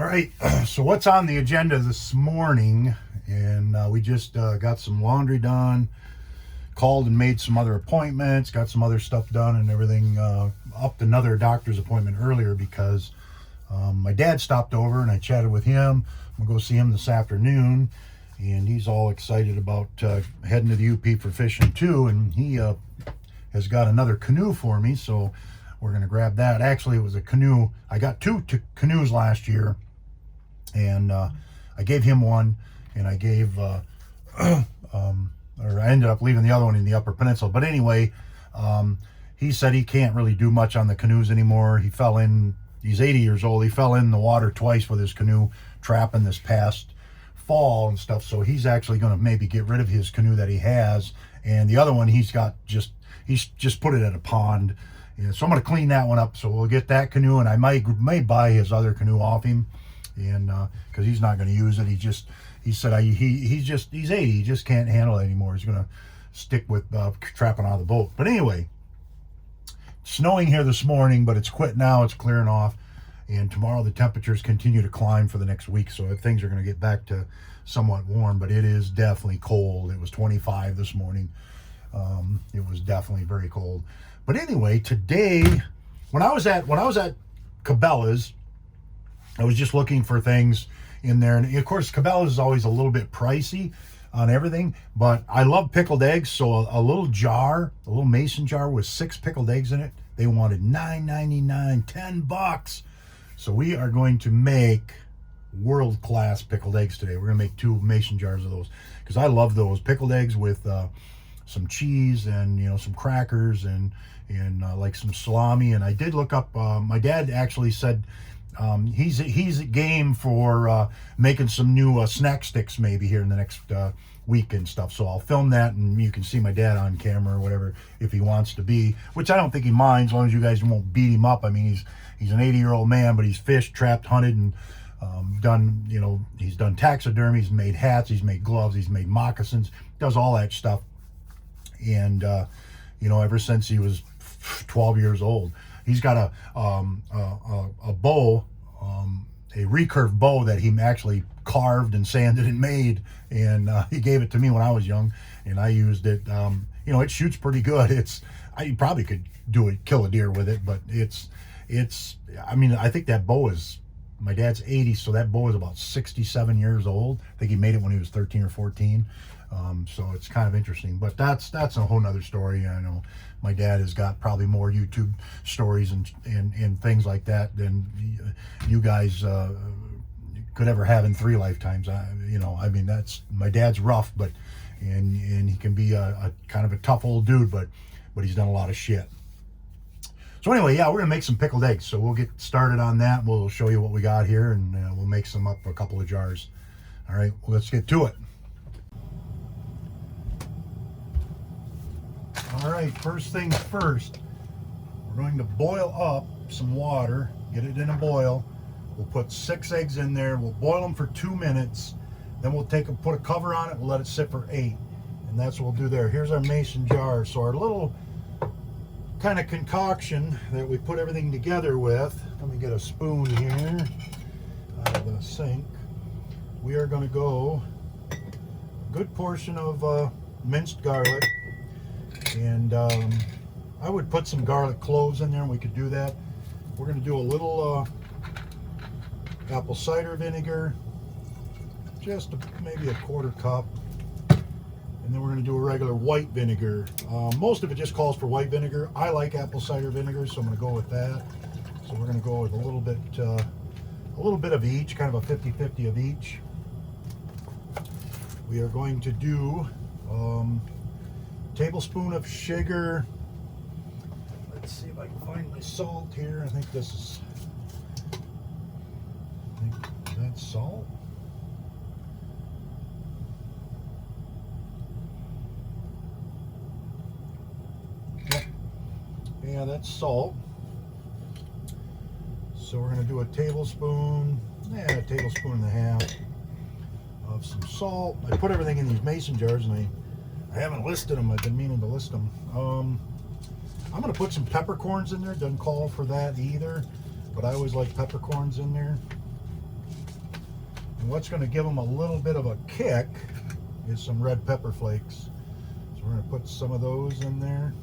All right, so what's on the agenda this morning? And we just got some laundry done, called and made some other appointments, got some other stuff done and everything. Upped another doctor's appointment earlier because my dad stopped over and I chatted with him. I'm gonna go see him this afternoon, and he's all excited about heading to the UP for fishing too. And he has got another canoe for me, so we're gonna grab that. Actually, it was a canoe. I got two canoes last year, and I gave him one, and I gave or I ended up leaving the other one in the Upper Peninsula. But anyway, he said he can't really do much on the canoes anymore. He fell in, he's 80 years old. He fell in the water twice with his canoe trapping this past fall and stuff. So he's actually going to maybe get rid of his canoe that he has. And the other one he's just put it at a pond. Yeah, so I'm going to clean that one up. So we'll get that canoe, and I may buy his other canoe off him, and because he's not going to use it. He said he's 80. He just can't handle it anymore. He's going to stick with trapping out of the boat. But anyway, snowing here this morning, but it's quit now. It's clearing off, and tomorrow the temperatures continue to climb for the next week. So things are going to get back to somewhat warm, but it is definitely cold. It was 25 this morning. It was definitely very cold. But anyway, today, when I was at Cabela's, I was just looking for things in there. And of course, Cabela's is always a little bit pricey on everything, but I love pickled eggs. So a little jar, a little mason jar with 6 pickled eggs in it, they wanted $9.99, $10. So we are going to make world-class pickled eggs today. We're going to make 2 mason jars of those because I love those pickled eggs with some cheese and some crackers and like some salami. And I did look up, my dad actually said he's game for making some new snack sticks maybe here in the next week and stuff. So I'll film that, and you can see my dad on camera or whatever if he wants to be, which I don't think he minds, as long as you guys won't beat him up. I mean, he's an 80-year-old man, but he's fished, trapped, hunted, and he's done taxidermy, he's made hats, he's made gloves, he's made moccasins, does all that stuff. And ever since he was 12 years old, he's got a bow, a recurve bow that he actually carved and sanded and made, and he gave it to me when I was young, and I used it. It shoots pretty good. I probably could kill a deer with it, but I think that bow is, my dad's 80, so that bow is about 67 years old. I think he made it when he was 13 or 14. So it's kind of interesting, but that's a whole nother story. I know my dad has got probably more YouTube stories and things like that than you guys could ever have in 3 lifetimes. That's, my dad's rough, but and he can be a kind of a tough old dude, but he's done a lot of shit. So anyway, yeah, we're gonna make some pickled eggs. So we'll get started on that. We'll show you what we got here, and we'll make some up, a couple of jars. All right, well, let's get to it. All right, first things first, we're going to boil up some water, get it in a boil. We'll put 6 eggs in there. We'll boil them for 2 minutes. Then we'll put a cover on it. We'll let it sit for 8. And that's what we'll do there. Here's our mason jar. So our little kind of concoction that we put everything together with. Let me get a spoon here out of the sink. We are going to go a good portion of minced garlic. And I would put some garlic cloves in there, and we could do that. We're going to do a little apple cider vinegar, just maybe a 1/4 cup. And then we're going to do a regular white vinegar. Most of it just calls for white vinegar. I like apple cider vinegar, so I'm going to go with that. So we're going to go with a little bit of each, kind of a 50-50 of each. We are going to do tablespoon of sugar. Let's see if I can find my salt here. I think that's salt. Yeah, that's salt. So we're going to do a tablespoon and a half of some salt. I put everything in these mason jars, and I haven't listed them. I've been meaning to list them. I'm going to put some peppercorns in there. Doesn't call for that either, but I always like peppercorns in there. And what's going to give them a little bit of a kick is some red pepper flakes. So we're going to put some of those in there.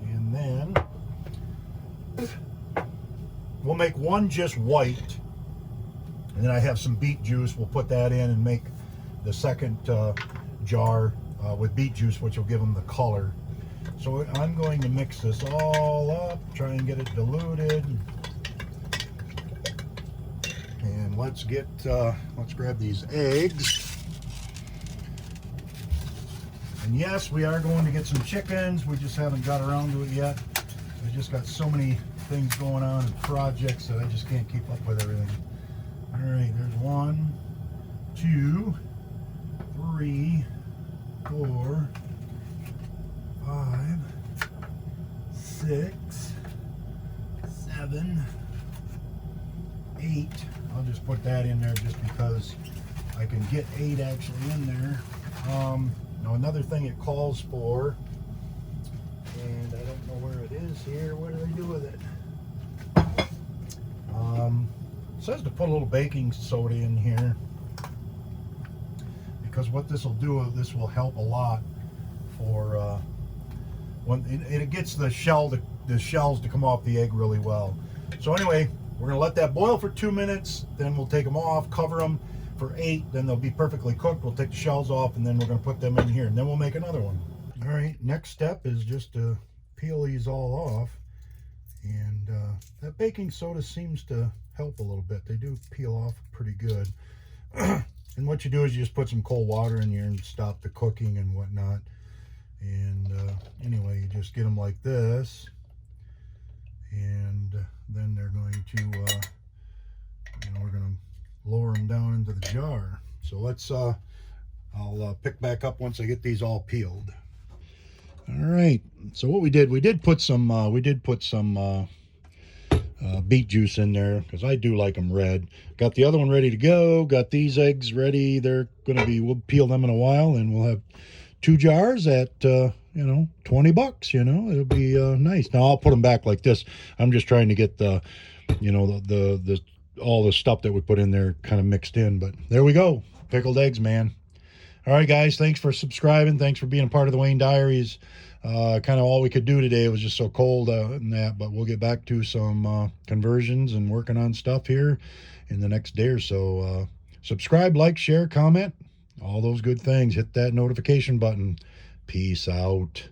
And then we'll make one just white. And then I have some beet juice. We'll put that in and make the second jar with beet juice, which will give them the color. So I'm going to mix this all up, try and get it diluted. And let's grab these eggs. And yes, we are going to get some chickens. We just haven't got around to it yet. I just got so many things going on and projects that I just can't keep up with everything. All right, there's 1, 2, 3, 4, 5, 6, 7, 8. I'll just put that in there just because I can get 8 actually in there. Now another thing it calls for, and I don't know where it is here. What do they do with it? It says to put a little baking soda in here, because what this will do, this will help a lot for when it gets the shells to come off the egg really well. So anyway, we're going to let that boil for 2 minutes, then we'll take them off, cover them for 8, then they'll be perfectly cooked. We'll take the shells off, and then we're going to put them in here, and then we'll make another one. All right, next step is just to peel these all off, and that baking soda seems to help a little bit. They do peel off pretty good. And what you do is you just put some cold water in here and stop the cooking and whatnot. And anyway, you just get them like this, and then they're going to, we're going to lower them down into the jar. So let's, I'll pick back up once I get these all peeled. All right. So what we did put some beet juice in there because I do like them red. Got the other one ready to go. Got these eggs ready. They're going to be, we'll peel them in a while, and we'll have 2 jars at, $20. It'll be nice. Now I'll put them back like this. I'm just trying to get the, the all the stuff that we put in there kind of mixed in. But there we go. Pickled eggs, man. All right, guys. Thanks for subscribing. Thanks for being a part of the Wayne Diaries. Kind of all we could do today. It was just so cold and that, but we'll get back to some conversions and working on stuff here in the next day or so. Subscribe, like, share, comment, all those good things. Hit that notification button. Peace out.